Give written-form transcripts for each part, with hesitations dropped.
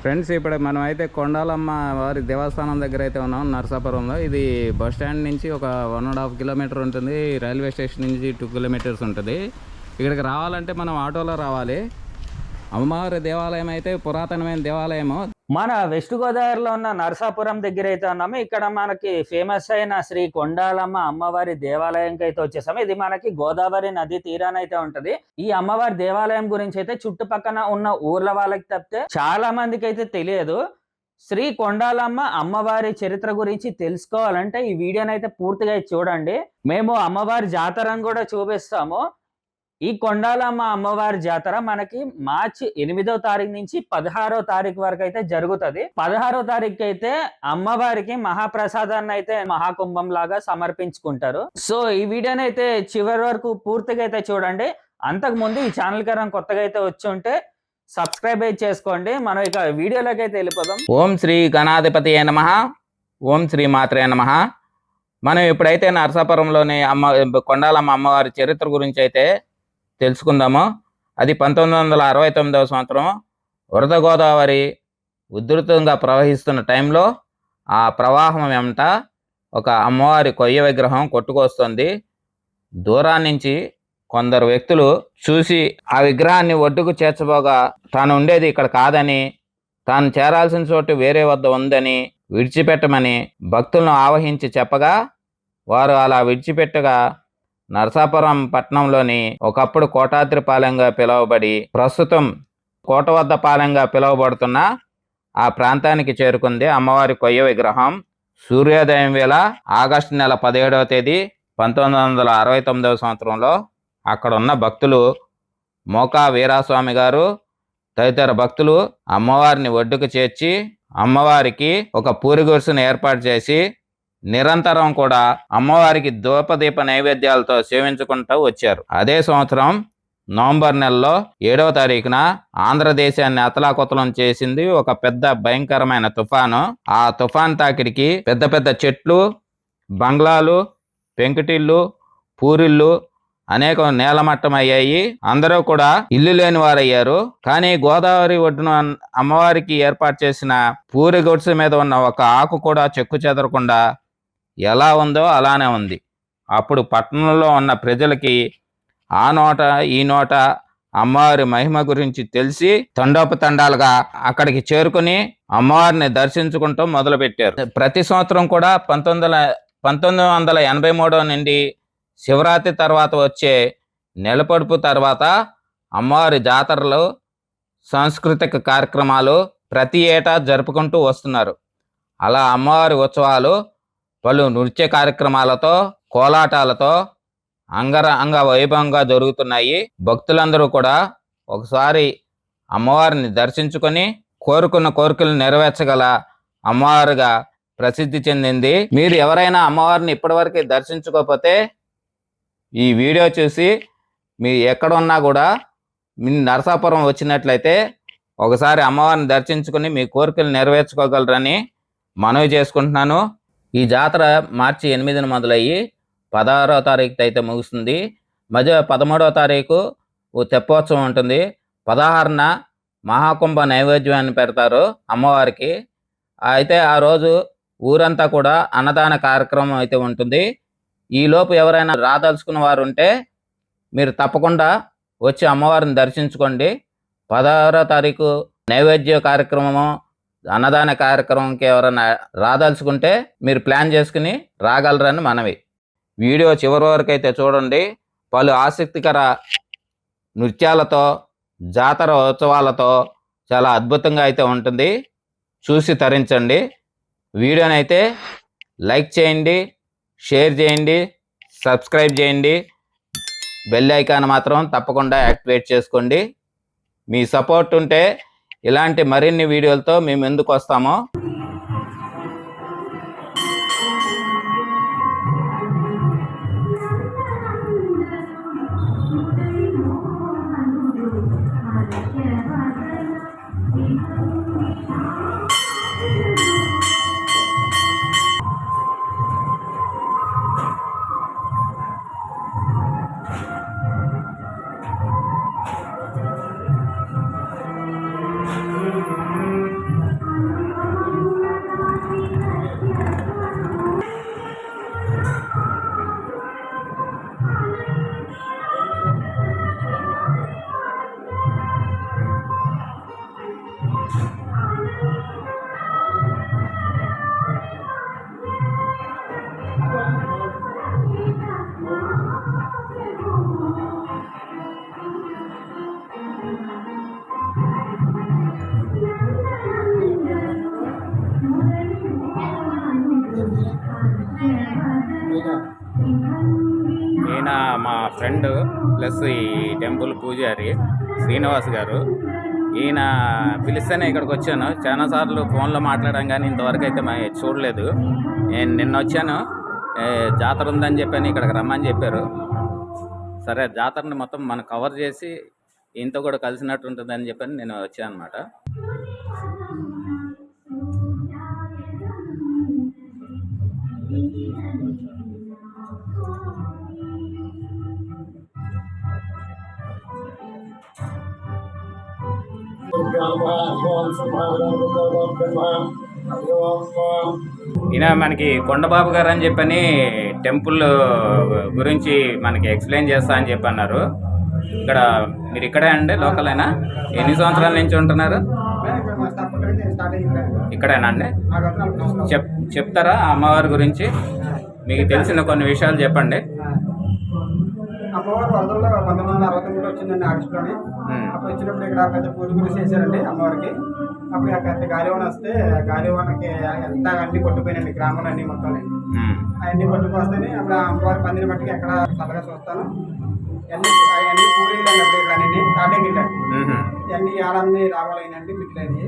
Friends, ఇప్పుడు మనం అయితే కొండాలమ్మ వారి దేవస్థానం దగ్గర అయితే ఉన్నాం నరసాపురంలో. ఇది బస్ స్టాండ్ నుంచి ఒక 1.5 కిలోమీటర్ ఉంటుంది. రైల్వే స్టేషన్ నుంచి 2 కిలోమీటర్స్ ఉంటుంది. ఇక్కడికి రావాలంటే మనం ఆటోలో రావాలి. అమ్మవారి దేవాలయం అయితే పురాతనమైన దేవాలయము. మన వెస్ట్ గోదావరిలో ఉన్న నరసాపురం దగ్గర అయితే ఉన్నాము. ఇక్కడ మనకి ఫేమస్ అయిన శ్రీ కొండాలమ్మ అమ్మవారి దేవాలయంకి అయితే వచ్చేసాము. ఇది మనకి గోదావరి నది తీరాన అయితే ఉంటది. ఈ అమ్మవారి దేవాలయం గురించి అయితే చుట్టుపక్కల ఉన్న ఊర్ల వాళ్ళకి తప్పితే చాలా మందికి అయితే తెలియదు. శ్రీ కొండాలమ్మ అమ్మవారి చరిత్ర గురించి తెలుసుకోవాలంటే ఈ వీడియోని అయితే పూర్తిగా చూడండి. మేము అమ్మవారి జాతరను కూడా చూపిస్తాము. ఈ కొండాలమ్మ అమ్మవారి జాతర మనకి మార్చి 8వ తారీఖు నుంచి 16వ తారీఖు వరకు అయితే జరుగుతుంది. 16వ తారీఖు అయితే అమ్మవారికి మహాప్రసాదాన్ని అయితే మహాకుంభం లాగా సమర్పించుకుంటారు. సో ఈ వీడియోని అయితే చివరి వరకు పూర్తిగా అయితే చూడండి. అంతకు ముందు ఈ ఛానల్ కరం కొత్తగా అయితే వచ్చి ఉంటే సబ్స్క్రైబ్ అయితే చేసుకోండి. మనం ఇక వీడియోలోకి అయితే వెళ్ళిపోదాం. ఓం శ్రీ గణాధిపతి నమః. ఓం శ్రీ మాత్రే నమః. మనం ఇప్పుడైతే నరసాపురంలోని కొండాలమ్మ అమ్మవారి చరిత్ర గురించి అయితే తెలుసుకుందాము. అది 1969వ సంవత్సరం వరద గోదావరి ఉధృతంగా ప్రవహిస్తున్న టైంలో ఆ ప్రవాహం వెంట ఒక అమ్మవారి కొయ్య విగ్రహం కొట్టుకొస్తుంది. దూరాన్నించి కొందరు వ్యక్తులు చూసి ఆ విగ్రహాన్ని ఒడ్డుకు చేర్చబోగా తాను ఉండేది ఇక్కడ కాదని, తాను చేరాల్సిన చోటు వేరే వద్ద ఉందని విడిచిపెట్టమని భక్తులను ఆవహించి చెప్పగా వారు అలా విడిచిపెట్టగా నరసాపురం పట్టణంలోని ఒకప్పుడు కోటాద్రిపాలెంగా పిలువబడి ప్రస్తుతం కోటవద్ద పాలెంగా పిలువబడుతున్న ఆ ప్రాంతానికి చేరుకుంది అమ్మవారి కొయ్య విగ్రహం. సూర్యోదయం వేళ ఆగస్టు నెల 17వ తేదీ 1969వ సంవత్సరంలో అక్కడ ఉన్న భక్తులు మోకా వీరాస్వామి గారు తదితర భక్తులు అమ్మవారిని ఒడ్డుకు చేర్చి అమ్మవారికి ఒక పూరి గుడిసెను ఏర్పాటు చేసి నిరంతరం కూడా అమ్మవారికి ధూపదీప నైవేద్యాలతో సేవించుకుంటూ వచ్చారు. అదే సంవత్సరం నవంబర్ నెలలో 7వ తారీఖున ఆంధ్రదేశాన్ని అతలాకుతలం చేసింది ఒక పెద్ద భయంకరమైన తుఫాను. ఆ తుఫాన్ తాకిడికి పెద్ద పెద్ద చెట్లు, బంగ్లాలు, పెంకుటిళ్ళు, పూరిళ్ళు అనేక నేలమట్టం అయ్యాయి. అందరూ కూడా ఇల్లు లేని వారయ్యారు. కానీ గోదావరి ఒడ్డున అమ్మవారికి ఏర్పాటు చేసిన పూరి గుడిసె మీద ఉన్న ఒక ఆకు కూడా చెక్కు చెదరకుండా ఎలా ఉందో అలానే ఉంది. అప్పుడు పట్టణంలో ఉన్న ప్రజలకి ఆ నోట ఈ నోట అమ్మవారి మహిమ గురించి తెలిసి తండోపతండాలుగా అక్కడికి చేరుకుని అమ్మవారిని దర్శించుకుంటూ మొదలుపెట్టారు. ప్రతి సంవత్సరం కూడా 1983 నుండి శివరాత్రి తర్వాత వచ్చే నెలపొడుపు తర్వాత అమ్మవారి జాతరలు, సాంస్కృతిక కార్యక్రమాలు ప్రతి ఏటా జరుపుకుంటూ వస్తున్నారు. అలా అమ్మవారి ఉత్సవాలు పలు నృత్య కార్యక్రమాలతో, కోలాటాలతో అంగరంగ వైభవంగా జరుగుతున్నాయి. భక్తులందరూ కూడా ఒకసారి అమ్మవారిని దర్శించుకొని కోరుకున్న కోరికలు నెరవేర్చగల అమ్మవారుగా ప్రసిద్ధి చెందింది. మీరు ఎవరైనా అమ్మవారిని ఇప్పటివరకు దర్శించుకోకపోతే ఈ వీడియో చూసి మీరు ఎక్కడున్నా కూడా మీ నరసాపురం వచ్చినట్లయితే ఒకసారి అమ్మవారిని దర్శించుకుని మీ కోరికలు నెరవేర్చుకోగలరని మనవి చేసుకుంటున్నాను. ఈ జాతర మార్చి 8న మొదలయ్యి 16వ తారీఖు అయితే ముగుస్తుంది. మధ్య 13వ తారీఖు తెప్పోత్సవం ఉంటుంది. 16న మహాకుంభ నైవేద్యాన్ని పెడతారు అమ్మవారికి. అయితే ఆ రోజు ఊరంతా కూడా అన్నదాన కార్యక్రమం అయితే ఉంటుంది. ఈలోపు ఎవరైనా రాదలుచుకున్న వారు ఉంటే మీరు తప్పకుండా వచ్చి అమ్మవారిని దర్శించుకోండి. 16వ తారీఖు నైవేద్య కార్యక్రమము, అన్నదాన కార్యక్రమంకి ఎవరైనా రాదలుచుకుంటే మీరు ప్లాన్ చేసుకుని రాగలరని మనవి. వీడియో చివరి వరకు అయితే చూడండి. పలు ఆసక్తికర నృత్యాలతో, జాతర ఉత్సవాలతో చాలా అద్భుతంగా అయితే ఉంటుంది. చూసి తరించండి. వీడియోని అయితే లైక్ చేయండి, షేర్ చేయండి, సబ్స్క్రైబ్ చేయండి. బెల్ ఐకాన్ మాత్రం తప్పకుండా యాక్టివేట్ చేసుకోండి. మీ సపోర్ట్ ఉంటే ఇలాంటి మరిన్ని వీడియోలతో మేము ముందుకు వస్తాము. మా ఫ్రెండ్ ప్లస్ ఈ టెంపుల్ పూజారి శ్రీనివాస్ గారు. ఈయన పిలిస్తేనే ఇక్కడికి వచ్చాను. చాలాసార్లు ఫోన్లో మాట్లాడాం కానీ ఇంతవరకు అయితే చూడలేదు. నేను నిన్న వచ్చాను, జాతర ఉందని చెప్పని ఇక్కడికి రమ్మని చెప్పారు. సరే జాతరని మొత్తం మనం కవర్ చేసి ఈయనతో కూడా కలిసినట్టు ఉంటుందని చెప్పని నేను వచ్చాను అనమాట. ఈయన మనకి కొండబాబు గారు అని చెప్పని టెంపుల్ గురించి మనకి ఎక్స్ప్లెయిన్ చేస్తా అని చెప్పి అన్నారు. ఇక్కడ మీరు ఇక్కడే అండి, లోకలేనా? ఎన్ని సంవత్సరాల నుంచి ఉంటున్నారు ఇక్కడేనా అండి? చెప్తారా అమ్మవారి గురించి? మీకు తెలిసిన కొన్ని విషయాలు చెప్పండి. అమ్మవారు వరదల్లో 1969 వచ్చిందండి ఆగస్టులోని. అప్పుడు వచ్చినప్పుడు ఇక్కడ పెద్ద పూజ గురించి చేశారండి అమ్మవారికి. అప్పుడు పెద్ద గాలివాన వస్తే గాలివానకి ఎంత అన్ని కొట్టుపోయినండి, గ్రామాలు అన్ని మొత్తం అవన్నీ కొట్టుకొస్తేనే అప్పుడు అమ్మవారి పందిరి మట్టికి ఎక్కడ చల్లగా చూస్తాను. అవన్నీ పూరీలు అండి. అప్పుడు ఇక్కడ అన్ని తాటేకి వెళ్ళండి, ఇవన్నీ ఏడాది రావాలైనండి మిట్లని.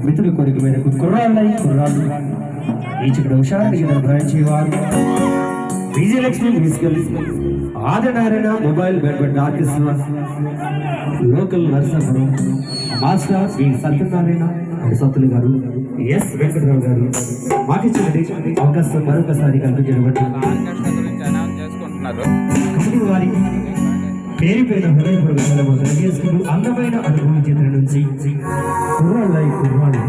మిత్రుల కోరిక మేరకు కుర్రాళ్ళు ఈ చిక్కడ హుషారుగా నిర్వహించేవారు Vijayalakshmi musical Adinarayana mobile badminton orchestra local Narsapuram master V Satyanarayana సత్తులు గారు ఎస్ వెంకటరావు గారు మాకిచ్చినది అవకాశం మరొకసారి కల్పించబట్టి ఆర్కెస్ట్రా గురించి అనౌన్స్ చేసుకుంటున్నారు. కమిటీ వారి పేరు పైన హృదయపూర్వక సెలవు తెలియజేసుకుంటూ అందమైన అనుభవం చిత్రం నుంచి కుర్రాళ్ళు